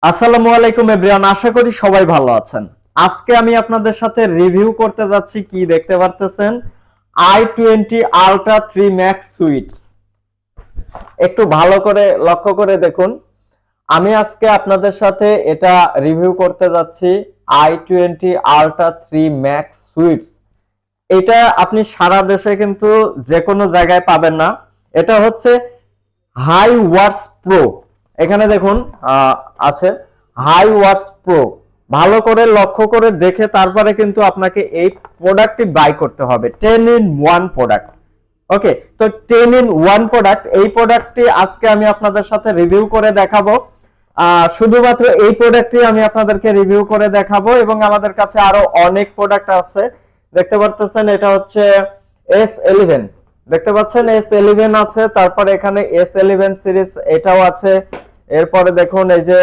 আসসালামু আলাইকুম এভরিওয়ান, আশা করি সবাই ভালো আছেন। আজকে আমি আপনাদের সাথে রিভিউ করতে যাচ্ছি, কি দেখতে পারতেছেন, i20 Ultra 3 Max সুইটস। একটু ভালো করে লক্ষ্য করে দেখুন, আমি আজকে আপনাদের সাথে এটা রিভিউ করতে যাচ্ছি i20 Ultra 3 Max সুইটস। এটা আপনি সারা দেশে কিন্তু যে কোনো জায়গায় পাবেন না। এটা হচ্ছে হাই ওয়াটস প্রো। এখানে দেখুন আছে হাই ওয়াটস প্রো। ভালো করে লক্ষ্য করে দেখে তারপরে কিন্তু আপনাকে এই প্রোডাক্টটি বাই করতে হবে। 10 in 1 প্রোডাক্ট। ওকে, তো 10 in 1 প্রোডাক্ট, এই প্রোডাক্টটি আজকে আমি আপনাদের সাথে রিভিউ করে দেখাবো। শুধুমাত্র এই প্রোডাক্টটি আমি আপনাদেরকে রিভিউ করে দেখাবো এবং আমাদের কাছে আরো অনেক প্রোডাক্ট আছে। দেখতে পারতেছেন এটা হচ্ছে S11, দেখতে পাচ্ছেন S11 আছে, তারপরে এখানে S11 সিরিজ এটাও আছে। এরপরে দেখুন এই যে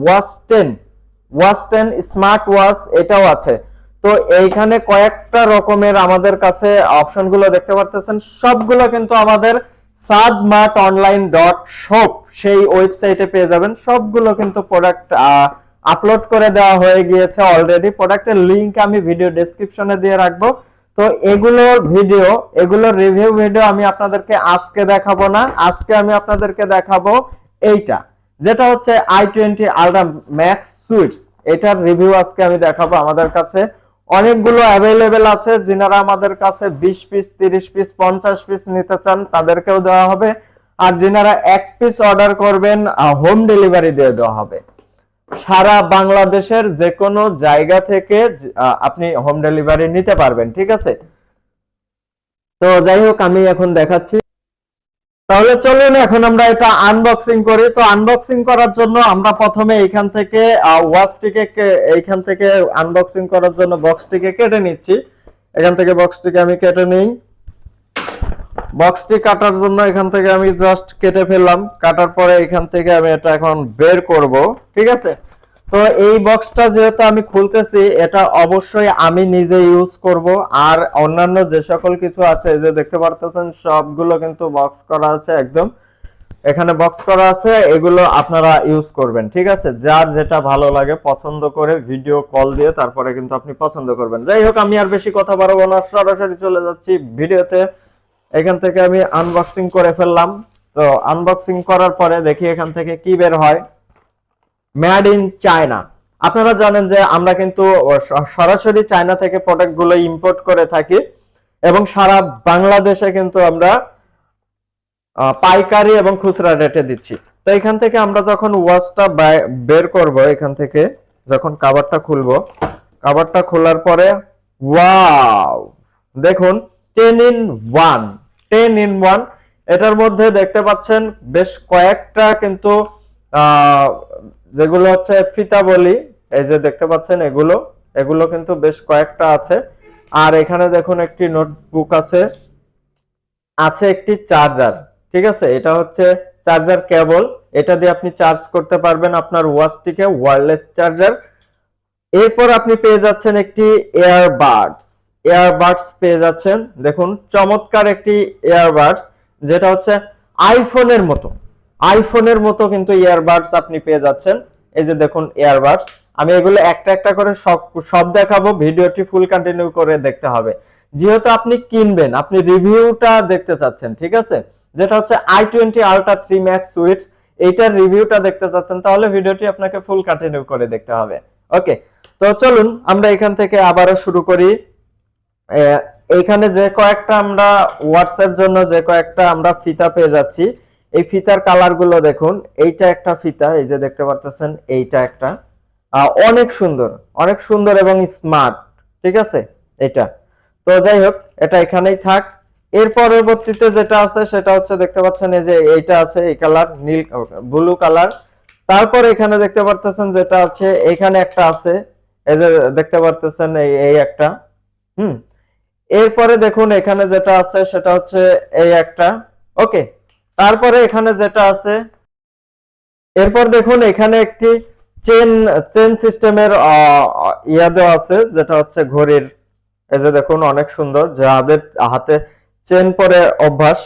ওয়াচ 10 স্মার্ট ওয়াচ এটাও আছে। তো এইখানে কয়েকটা রকমের আমাদের কাছে অপশনগুলো দেখতে পারতেছেন, সবগুলো কিন্তু আমাদের sadmartonline.shop সেই ওয়েবসাইটে পেয়ে যাবেন। সবগুলো কিন্তু প্রোডাক্ট আপলোড করে দেওয়া হয়ে গিয়েছে অলরেডি। প্রোডাক্টের লিংক আমি ভিডিও ডেসক্রিপশনে দিয়ে রাখবো। তো এগুলোর রিভিউ ভিডিও আমি আপনাদেরকে আজকে দেখাবো না। আজকে আমি আপনাদেরকে দেখাবো এইটা, যেটা হচ্ছে i20 Ultra Max সুইটস। এটার রিভিউ আজকে আমি দেখাবো। আমাদের কাছে অনেকগুলো অ্যাভেলেবেল আছে। যিনারা আমাদের কাছে 20 পিস, 30 পিস, 50 পিস নিতে চান তাদেরকেও দেওয়া হবে। আর যিনারা 1 পিস অর্ডার করবেন হোম ডেলিভারি দিয়ে দেওয়া হবে। সারা বাংলাদেশের যে কোনো জায়গা থেকে আপনি হোম ডেলিভারি নিতে পারবেন, ঠিক আছে। তো যাই হোক, আমি এখন দেখাচ্ছি। তাহলে চলুন এখন আমরা এটা আনবক্সিং করি। তো আনবক্সিং করার জন্য আমরা প্রথমে এইখান থেকে এইখান থেকে আনবক্সিং করার জন্য বক্সটিকে কেটে নিচ্ছি। এখান থেকে বক্সটিকে আমি কেটে নিই। বক্সটি কাটার জন্য এখান থেকে আমি জাস্ট কেটে ফেললাম। কাটার পরে এখান থেকে আমি এটা এখন বের করব, ঠিক আছে। তো এই বক্সটা যেহেতু আমি খুলতেছি, এটা অবশ্যই আমি নিজে ইউজ করব। আর অন্যান্য যে সকল কিছু আছে, এই যে দেখতে পারতেছেন সবগুলো কিন্তু বক্স করা আছে একদম। এখানে বক্স করা আছে, এগুলো আপনারা ইউজ করবেন, ঠিক আছে। যার যেটা ভালো লাগে পছন্দ করে ভিডিও কল দিয়ে তারপরে কিন্তু আপনি পছন্দ করবেন। যাই হোক, আমি আর বেশি কথা বাড়াবো না, সরাসরি চলে যাচ্ছি ভিডিওতে। এখান থেকে আমি আনবক্সিং করে ফেললাম। তো আনবক্সিং করার পরে দেখি এখান থেকে কি বের হয়। Made in China. আপনারা জানেন যে আমরা কিন্তু সরাসরি চায়না থেকে প্রোডাক্টগুলো ইম্পোর্ট করে থাকি এবং সারা বাংলাদেশে কিন্তু আমরা পাইকারি এবং খুচরা রেটে দিচ্ছি। তো এখান থেকে আমরা যখন ওয়াচটা বের করব, এখান থেকে যখন কভারটা খুলবো, কভারটা খোলার পরে ওয়াও, দেখুন 10 in 1, 10 in 1। এটার মধ্যে দেখতে পাচ্ছেন বেশ কয়েকটা কিন্তু যেগুলো হচ্ছে ফিতা বলি, এই যে দেখতে পাচ্ছেন এগুলো কিন্তু বেশ কয়েকটা আছে। আর এখানে দেখুন একটি নোটবুক আছে, একটি চার্জার, ঠিক আছে। এটা হচ্ছে চার্জার কেবল, এটা দিয়ে আপনি চার্জ করতে পারবেন আপনার ওয়াচটিকে, ওয়্যারলেস চার্জার। এরপর আপনি পেয়ে যাচ্ছেন একটি এয়ারবাডস পেয়ে যাচ্ছেন। দেখুন চমৎকার একটি এয়ারবাডস, যেটা হচ্ছে আইফোনের মতো কিন্তু এয়ারবাডস আপনি পেয়ে যাচ্ছেন। এই যে দেখুন এয়ারবাডস। আমি এগুলো একটা একটা করে সব দেখাবো, ভিডিওটি ফুল কন্টিনিউ করে দেখতে হবে। যেহেতু আপনি কিনবেন, আপনি রিভিউটা দেখতে চাচ্ছেন, ঠিক আছে, যেটা হচ্ছে i20 Ultra 3 Max সুইটস, এইটার রিভিউটা দেখতে চাচ্ছেন, তাহলে ভিডিওটি আপনাকে ফুল কন্টিনিউ করে দেখতে হবে। ওকে, তো চলুন আমরা এখান থেকে আবারও শুরু করি। এইখানে যে কয়েকটা আমরা হোয়াটসঅ্যাপ জন্য যে কয়েকটা আমরা ফিতা পেয়ে যাচ্ছি, এই ফিতার কালার গুলো দেখুন। এইটা একটা ফিতা, এই যে দেখতে পারতেছেন, এইটা একটা অনেক সুন্দর এবং স্মার্ট, ঠিক আছে এটা। তো যাই হোক, এটা এখানেই থাক। এর পরবর্তীতে যেটা আছে সেটা হচ্ছে দেখতে পাচ্ছেন এই যে এইটা আছে, এই কালার নীল ব্লু কালার। তারপর এখানে দেখতে পারতেছেন যেটা আছে, এখানে একটা আছে, এই যে দেখতে পারতেছেন এই একটা। এরপরে দেখুন এখানে যেটা আছে সেটা হচ্ছে এই একটা। ওকে, তারপরে এখানে যেটা আছে, এরপর দেখুন এখানে একটি চেন সিস্টেমের ইয়া দেওয়া আছে, যেটা হচ্ছে ঘড়ির। এই যে দেখুন অনেক সুন্দর, যাদের হাতে চেন পরে অভ্যাস,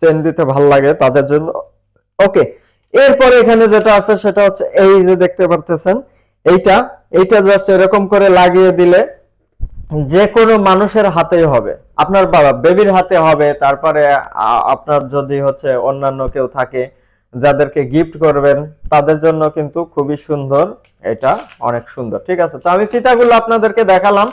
চেন দিতে ভালো লাগে তাদের জন্য। ওকে, এরপরে এখানে যেটা আছে সেটা হচ্ছে এই যে দেখতে পারতেছেন এইটা এইটা জাস্ট এরকম করে লাগিয়ে দিলে যে কোনো মানুষের হাতেই হবে, আপনার বাবা বেবির হাতে হবে, তারপরে আপনার যদি হচ্ছে অন্যান্য কেউ থাকে যাদেরকে গিফট করবেন তাদের জন্য কিন্তু খুবই সুন্দর, এটা অনেক সুন্দর। ঠিক আছে, তো আমি ফিতাগুলো আপনাদেরকে দেখালাম।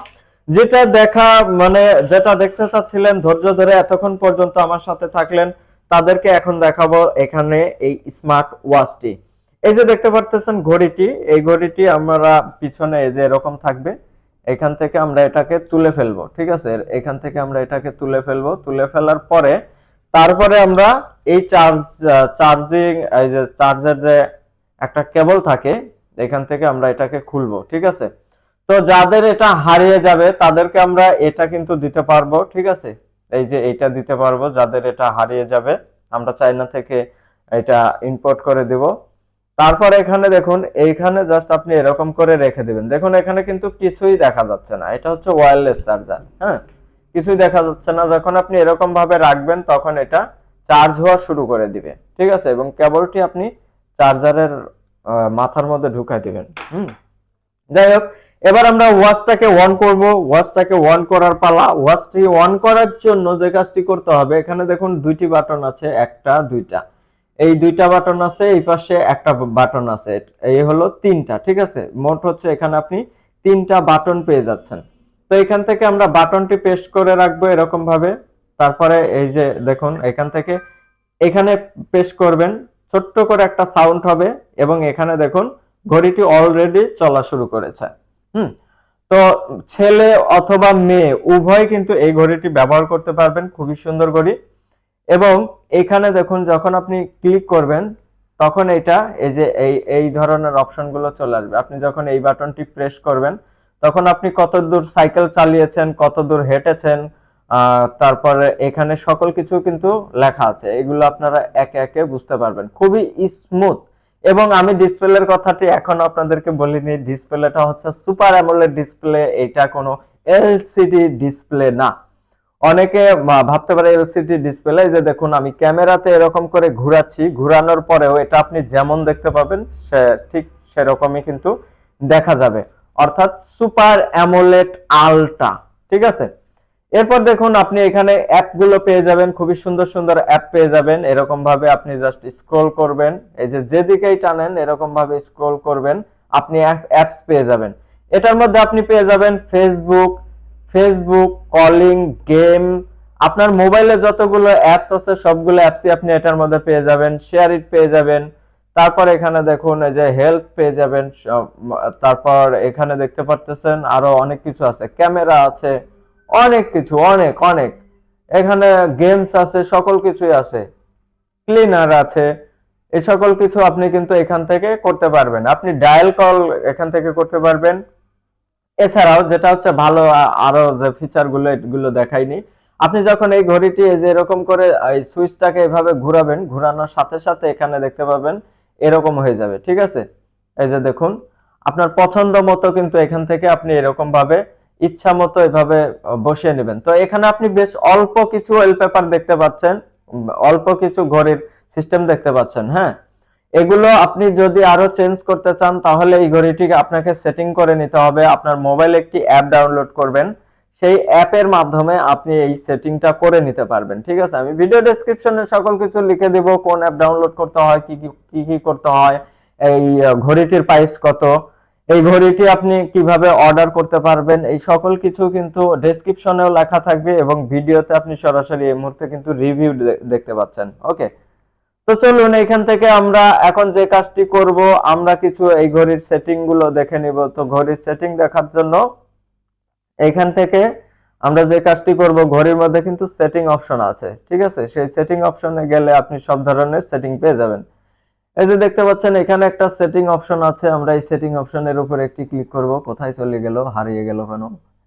যেটা দেখা মানে যেটা দেখতে চাচ্ছিলেন ধৈর্য ধরে এতক্ষণ পর্যন্ত আমার সাথে থাকলেন তাদেরকে এখন দেখাবো এখানে এই স্মার্ট ওয়াচটি। এই যে দেখতে পারতেছেন ঘড়িটি, এই ঘড়িটি আমরা পিছনে এই যে এরকম থাকবে, এখান থেকে আমরা এটাকে তুলে ফেলবো। ঠিক আছে, এখান থেকে আমরা এটাকে তুলে ফেলবো, তুলে ফেলার পরে তারপরে আমরা এই চার্জিং এই যে চার্জার যে একটা কেবল থাকে এখান থেকে আমরা এটাকে খুলবো। ঠিক আছে, তো যাদের এটা হারিয়ে যাবে তাদেরকে আমরা এটা কিন্তু দিতে পারবো। ঠিক আছে, এই যে এইটা দিতে পারবো, যাদের এটা হারিয়ে যাবে আমরা চায়না থেকে এটা ইম্পোর্ট করে দিব। তারপরে এখানে দেখুন, এইখানে জাস্ট আপনি এরকম করে রেখে দিবেন। দেখুন এখানে কিন্তু কিছুই দেখা যাচ্ছে না, এটা হচ্ছে ওয়্যারলেস চার্জার। হ্যাঁ, কিছুই দেখা যাচ্ছে না। যখন আপনি এরকম ভাবে রাখবেন তখন এটা চার্জ হওয়া শুরু করে দিবে। ঠিক আছে, এবং কেবলটি আপনি চার্জারের মাথার মধ্যে ঢুকাই দিবেন। যাই হোক, এবার আমরা ওয়াচটাকে অন করব। ওয়াচটাকে অন করার পালা। ওয়াচটি অন করার জন্য যে কাজটি করতে হবে, এখানে দেখুন দুইটি বাটন আছে, একটা দুইটা, এই দুইটা বাটন আছে, এই পাশে একটা বাটন আছে, এই হলো তিনটা। ঠিক আছে, মোট হচ্ছে এখানে আপনি তিনটা বাটন পেয়ে যাচ্ছেন। তো এখান থেকে আমরা বাটনটি পেস্ট করে রাখবো এরকম ভাবে। তারপরে এই যে দেখুন এখান থেকে এখানে পেস্ট করবেন, ছোট্ট করে একটা সাউন্ড হবে এবং এখানে দেখুন ঘড়িটি অলরেডি চলা শুরু করেছে। তো ছেলে অথবা মেয়ে উভয় কিন্তু এই ঘড়িটি ব্যবহার করতে পারবেন, খুবই সুন্দর ঘড়ি। এবং এখানে দেখুন যখন আপনি ক্লিক করবেন তখন এটা এই যে এই ধরনের অপশনগুলো চলে আসবে। আপনি যখন এই বাটনটি প্রেস করবেন তখন আপনি কত দূর সাইকেল চালিয়েছেন, কত দূর হেঁটেছেন, তারপরে এখানে সকল কিছু কিন্তু লেখা আছে, এগুলো আপনারা একে একে বুঝতে পারবেন, খুবই স্মুথ। এবং আমি ডিসপ্লের কথাটি এখন আপনাদেরকে বলিনি, ডিসপ্লেটা হচ্ছে সুপার অ্যামোলেড ডিসপ্লে, এটা কোনো এলসিডি ডিসপ্লে না। অনেকে ভাবতে পারে এলসিডি ডিসপ্লে, যে দেখুন আমি ক্যামেরাতে এরকম করে ঘোরাচ্ছি, ঘোরানোর পরেও এটা আপনি যেমন দেখতে পাবেন ঠিক সেরকমই কিন্তু দেখা যাবে, অর্থাৎ সুপার অ্যামোলেড আলট্রা। ঠিক আছে, এরপর দেখুন আপনি এখানে অ্যাপগুলো পেয়ে যাবেন, খুবই সুন্দর সুন্দর অ্যাপ পেয়ে যাবেন। এরকম ভাবে আপনি জাস্ট স্ক্রল করবেন, এই যে যেদিকেই টানেন এরকম ভাবে স্ক্রল করবেন, আপনি অ্যাপস পেয়ে যাবেন। এটার মধ্যে আপনি পেয়ে যাবেন ফেসবুক কলিং, গেম, আপনার মোবাইলে যতগুলো অ্যাপস আছে সবগুলো অ্যাপসই আপনি এটার মধ্যে পেয়ে যাবেন। শেয়ার ইট পেয়ে যাবেন, তারপর এখানে দেখুন এই যে হেল্প পেয়ে যাবেন, তারপর এখানে দেখতে পারতেছেন আরো অনেক কিছু আছে, ক্যামেরা আছে, অনেক কিছু, অনেক অনেক, এখানে গেমস আছে, সকল কিছুই আছে, ক্লিনার আছে, এই সকল কিছু আপনি কিন্তু এখান থেকে করতে পারবেন। আপনি ডায়াল কল এখান থেকে করতে পারবেন। এছাড়াও যেটা হচ্ছে ভালো আরো যে ফিচার গুলো এগুলো দেখাইনি, আপনি যখন এই ঘড়িটি এই যে এরকম করে এই সুইচটাকে এভাবে ঘোরাবেন, ঘোরানোর সাথে সাথে এখানে দেখতে পাবেন এরকম হয়ে যাবে। ঠিক আছে, এই যে দেখুন আপনার পছন্দ মতো কিন্তু এখান থেকে আপনি এরকম ভাবে ইচ্ছা মতো এভাবে বসিয়ে নেবেন। তো এখানে আপনি বেশ অল্প কিছু ওয়ালপেপার দেখতে পাচ্ছেন, অল্প কিছু ঘড়ির সিস্টেম দেখতে পাচ্ছেন। হ্যাঁ, এগুলো আপনি যদি আরো চেঞ্জ করতে চান তাহলে এই ঘড়িটিকে আপনাকে সেটিং করে নিতে হবে। আপনার মোবাইলে একটি অ্যাপ ডাউনলোড করবেন, সেই অ্যাপের মাধ্যমে আপনি এই সেটিংটা করে নিতে পারবেন। ঠিক আছে, আমি ভিডিও ডেসক্রিপশনে সকল কিছু লিখে দেব, কোন অ্যাপ ডাউনলোড করতে হয়, কি করতে হয়, এই ঘড়িটির প্রাইস কত, এই ঘড়িটি আপনি কিভাবে অর্ডার করতে পারবেন, এই সকল কিছু কিন্তু ডেসক্রিপশনেও লেখা থাকবে এবং ভিডিওতে আপনি সরাসরি এই মুহূর্তে কিন্তু রিভিউ দেখতে পাচ্ছেন। ওকে, তো চলুন এখান থেকে আমরা এখন যে কাজটি করব, আমরা কিছু এই ঘড়ির সেটিং গুলো দেখে নিব। তো ঘড়ির সেটিং দেখার জন্য এখান থেকে আমরা যে কাজটি করব, ঘড়ির মধ্যে কিন্তু সেটিং অপশন আছে। ঠিক আছে, সেই সেটিং অপশনে গেলে আপনি সব ধরনের সেটিং পেয়ে যাবেন। এই যে দেখতে পাচ্ছেন এখানে একটা সেটিং অপশন আছে, আমরা এই সেটিং অপশনের উপর একটি ক্লিক করব। কোথায় চলে গেল, হারিয়ে গেল কেন,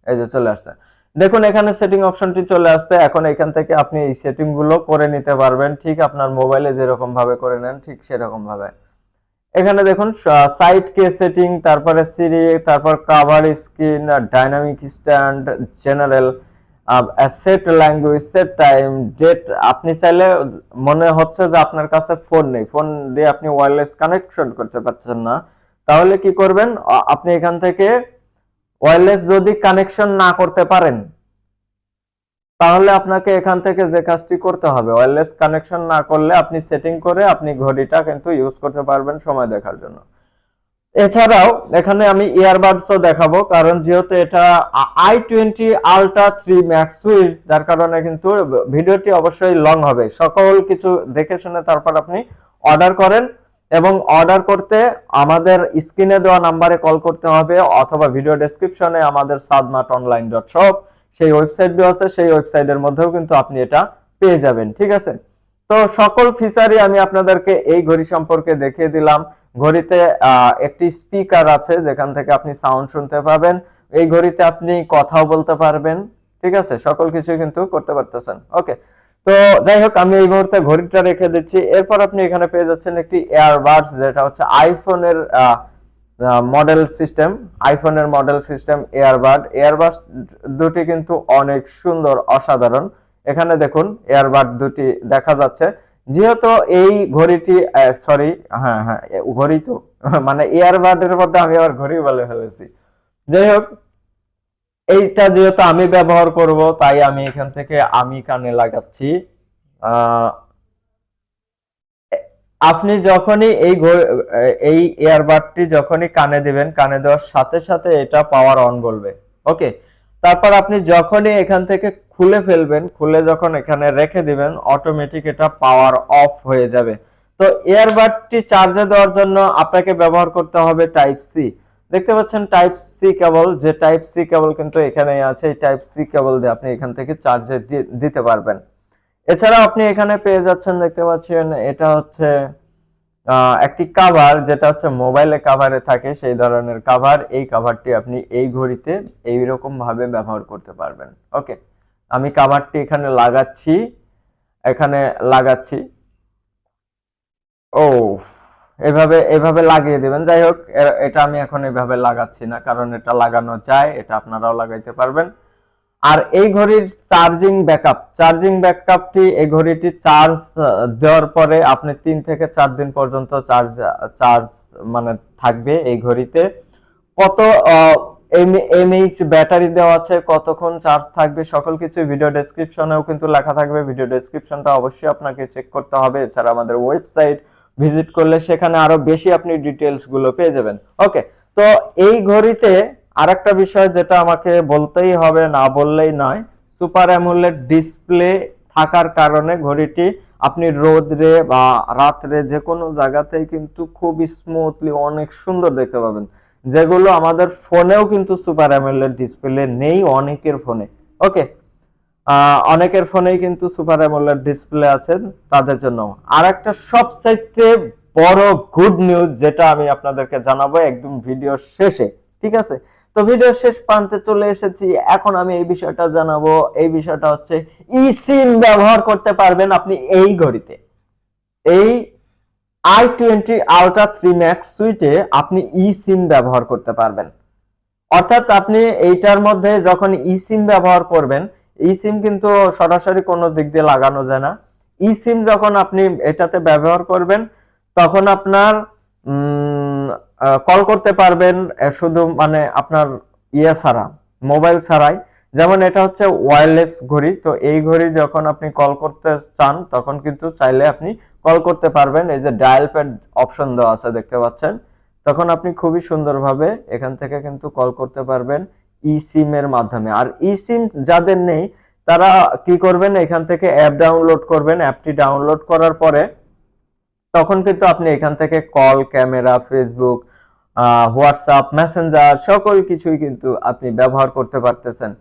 এই যে চলে আসছে, দেখুন এখানে সেটিং অপশনটি চলে আসছে। এখন এখান থেকে আপনি এই সেটিং গুলো করে নিতে পারবেন, ঠিক আপনার মোবাইলে যেরকম ভাবে করে নেন ঠিক সেরকম ভাবে। এখানে দেখুন সাইড কে সেটিং, তারপরে সিরি, তারপর cover screen, dynamic stand, general, set language, set time, date. আপনি চাইলে, মনে হচ্ছে যে আপনার কাছে ফোন নেই, ফোন দিয়ে আপনি ওয়্যারলেস কানেকশন করতে পারছেন না, তাহলে কি করবেন, আপনি এখান থেকে ওয়্যারলেস যদি কানেকশন না করতে পারেন, তাহলে আপনাকে এখান থেকে যে কাজটি করতে হবে, ওয়্যারলেস কানেকশন না করলে আপনি সেটিং করে আপনি ঘড়িটা কিন্তু ইউজ করতে পারবেন সময় দেখার জন্য। এছাড়াও এখানে আমি ইয়ারবাডসও দেখাবো, কারণ যেহেতু এটা i20 Ultra 3 Max সুইচ, যার কারণে কিন্তু ভিডিওটি অবশ্যই লং হবে। সকল কিছু দেখে শুনে তারপর আপনি অর্ডার করেন, এবং অর্ডার করতে আমাদের স্ক্রিনে দেওয়া নাম্বারে কল করতে হবে, অথবা ভিডিও ডেসক্রিপশনে আমাদের sadmatonline.shop সেই ওয়েবসাইট দেওয়া আছে, সেই ওয়েবসাইটের মধ্যেও কিন্তু আপনি এটা পেয়ে যাবেন। ঠিক আছে, তো সকল ফিচারই আমি আপনাদেরকে এই ঘড়ি সম্পর্কে দেখিয়ে দিলাম। ঘড়িতে একটি স্পিকার আছে যেখান থেকে আপনি সাউন্ড শুনতে পাবেন, এই ঘড়িতে আপনি কথাও বলতে পারবেন। ঠিক আছে, সকল কিছু কিন্তু করতে পারতেছেন। ওকে, তো যাই হোক, আমি এই মুহূর্তে ঘড়িটা রেখে দিচ্ছি। এরপর আপনি এখানে পেয়ে যাচ্ছেন একটি এয়ারবাডস, যেটা হচ্ছে আইফোনের আইফোনের মডেল সিস্টেম এয়ারবাড দুটি কিন্তু অনেক সুন্দর, অসাধারণ। এখানে দেখুন এয়ারবাড দুটি দেখা যাচ্ছে। যেহেতু এই ঘড়িটি, সরি, হ্যাঁ হ্যাঁ ঘড়ি তো মানে এয়ারবাডের মধ্যে আমি আবার ঘড়ি বলে ফেলেছি। যাই হোক, এইটা যেহেতু আমি ব্যবহার করব, তাই আমি এখান থেকে আমি কানে লাগাচ্ছি। আপনি যখনই এই ইয়ারবাডটি যখনই কানে দিবেন, কানে দেওয়ার সাথে সাথে এটা পাওয়ার অন বলবে। ওকে, তারপর আপনি যখনই এখান থেকে খুলে ফেলবেন, খুলে যখন এখানে রেখে দিবেন, অটোমেটিক এটা পাওয়ার অফ হয়ে যাবে। তো ইয়ারবাডটি চার্জে দেওয়ার জন্য আপনাকে ব্যবহার করতে হবে টাইপ সি। দেখতে পাচ্ছেন টাইপ সি কেবল, যে টাইপ সি কেবল কিন্তু এখানেই আছে। এই টাইপ সি কেবল দিয়ে আপনি এখান থেকে চার্জে দিতে পারবেন। এছাড়া আপনি এখানে পেয়ে যাচ্ছেন, দেখতে পাচ্ছেন এটা হচ্ছে একটি কভার, যেটা হচ্ছে মোবাইলে কভারে থাকে সেই ধরনের কভার। এই কভারটি আপনি এই ঘড়িতে এইরকম ভাবে ব্যবহার করতে পারবেন। ওকে, আমি কভারটি এখানে লাগাচ্ছি। ও, এভাবে এভাবে লাগিয়ে দিবেন। যাই হোক, এটা আমি এখন এভাবে লাগাচ্ছি না, কারণ এটা লাগানো যায়, এটা আপনারাও লাগাইতে পারবেন। আর এই ঘড়ির চার্জিং ব্যাকআপটি, এই ঘড়িটি চার্জ দেওয়ার পরে আপনি 3 থেকে 4 দিন পর্যন্ত চার্জ মানে থাকবে এই ঘড়িতে। কত এমএইচ ব্যাটারি দেওয়া আছে, কতক্ষণ চার্জ থাকবে, সকল কিছু ভিডিও ডেসক্রিপশনেও কিন্তু লেখা থাকবে। ভিডিও ডেসক্রিপশনটা অবশ্যই আপনাকে চেক করতে হবে। এছাড়া আমাদের ওয়েবসাইট ভিজিট করলে সেখানে আরো বেশি আপনি ডিটেইলস গুলো পেয়ে যাবেন। ওকে, তো এই ঘড়িতে আরেকটা বিষয় যেটা আমাকে বলতেই হবে, না বললেই নয়, সুপার অ্যামোলেড ডিসপ্লে থাকার কারণে ঘড়িটি আপনি রোদরে বা রাত্রে যে কোনো জায়গাতেই কিন্তু খুব স্মুথলি অনেক সুন্দর দেখতে পাবেন, যেগুলো আমাদের ফোনেও কিন্তু সুপার অ্যামোলেড ডিসপ্লে নেই অনেকের ফোনে। ওকে, অনেকের ফোনেই কিন্তু সুপার অ্যামোলেড ডিসপ্লে আছে, তাদের জন্য। আর একটা সবচাইতে বড় গুড নিউজ যেটা আমি আপনাদেরকে জানাবো একদম ভিডিও শেষে। ঠিক আছে, তো ভিডিও শেষ প্রান্তে চলে এসেছি। এখন আমি এই বিষয়টা জানাবো। এই বিষয়টা হচ্ছে সিম ব্যবহার করতে পারবেন আপনি এই ঘড়িতে। এই i20 Ultra 3 Max সুইটে আপনি সিম ব্যবহার করতে পারবেন। অর্থাৎ আপনি এইটার মধ্যে যখন সিম ব্যবহার করবেন, সিম কিন্তু সরাসরি কোনো দিক দিয়ে লাগানো যায় না। সিম যখন আপনি এটাতে ব্যবহার করবেন, তখন আপনার কল করতে পারবেন শুধু মানে আপনার ছাড়া, মোবাইল ছাড়াই। যেমন এটা হচ্ছে ওয়্যারলেস ঘড়ি, তো এই ঘড়ি যখন আপনি কল করতে চান, তখন কিন্তু চাইলে আপনি কল করতে পারবেন। এই যে ডায়াল প্যাড অপশন দেওয়া আছে দেখতে পাচ্ছেন, তখন আপনি খুবই সুন্দরভাবে এখান থেকে কিন্তু কল করতে পারবেন সিম এর মাধ্যমে। আর সিম যাদের নেই, তারা কি করবেন, এখান থেকে অ্যাপ ডাউনলোড করবেন। অ্যাপটি ডাউনলোড করার পরে তখন কিন্তু আপনি এখান থেকে call, camera, Facebook, WhatsApp, Messenger সকল কিছুই কিন্তু আপনি ব্যবহার করতে পারতেছেন।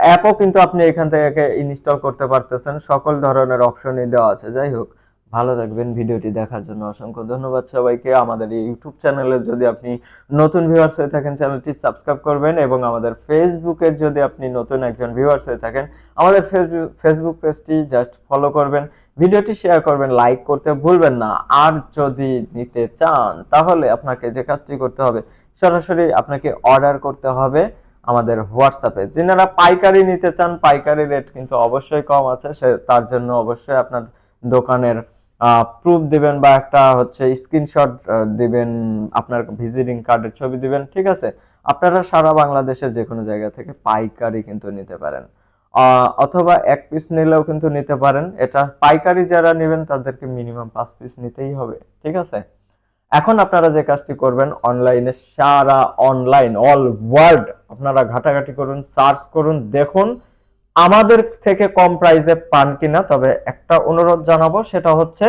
অ্যাপও কিন্তু আপনি এখান থেকে ইনস্টল করতে পারতেছেন। সকল ধরনের অপশনই দেওয়া আছে। যাই হোক, ভালো থাকবেন। ভিডিওটি দেখার জন্য অসংখ্য ধন্যবাদ সবাইকে। আমাদের এই ইউটিউব চ্যানেলে যদি আপনি নতুন ভিউয়ার্স হয়ে থাকেন, চ্যানেলটি সাবস্ক্রাইব করবেন, এবং আমাদের ফেসবুকের যদি আপনি নতুন একজন ভিউয়ার্স হয়ে থাকেন, আমাদের ফেসবুক পেজটি জাস্ট ফলো করবেন, ভিডিওটি শেয়ার করবেন, লাইক করতে ভুলবেন না। আর যদি নিতে চান, তাহলে আপনাকে যে কাজটি করতে হবে, সরাসরি আপনাকে অর্ডার করতে হবে আমাদের হোয়াটসঅ্যাপে। যারা পাইকারি নিতে চান, পাইকারি রেট কিন্তু অবশ্যই কম আছে, সে তার জন্য অবশ্যই আপনার দোকানের প্রুফ দিবেন বা একটা হচ্ছে স্ক্রিনশট দিবেন, আপনার ভিজিটিং কার্ডের ছবি দিবেন, ঠিক আছে? আপনারা সারা বাংলাদেশের যে কোনো জায়গা থেকে পাইকারি কিন্তু নিতে পারেন, অথবা এক পিস নিলেও কিন্তু নিতে পারেন। এটা পাইকারি যারা নেবেন তাদেরকে মিনিমাম 5 পিস নিতেই হবে, ঠিক আছে? এখন আপনারা যে কাজটি করবেন, অনলাইনে সারা অনলাইন অল ওয়ার্ল্ড আপনারা ঘাটাঘাটি করুন, সার্চ করুন, দেখুন আমাদের থেকে কম প্রাইসে পান কিনা। তবে একটা অনুরোধ জানাবো, সেটা হচ্ছে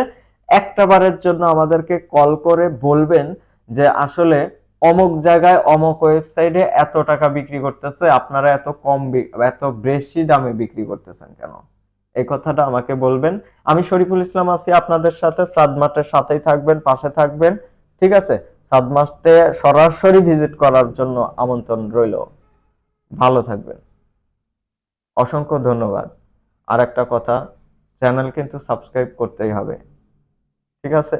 একটা বারের জন্য আমাদেরকে কল করে বলবেন যে আসলে অমুক জায়গায় অমুক ওয়েবসাইটে এত টাকা বিক্রি করতেছে, আপনারা এত কম এত বেশি দামে বিক্রি করতেছেন কেন, এই কথাটা আমাকে বলবেন। আমি শরীফুল ইসলাম আছি আপনাদের সাথে, সাদমার্টের সাথেই থাকবেন, পাশে থাকবেন, ঠিক আছে? সাদমার্টে সরাসরি ভিজিট করার জন্য আমন্ত্রণ রইল। ভালো থাকবেন, অসংখ্য ধন্যবাদ। আর একটা কথা, চ্যানেল কিন্তু সাবস্ক্রাইব করতেই হবে, ঠিক আছে?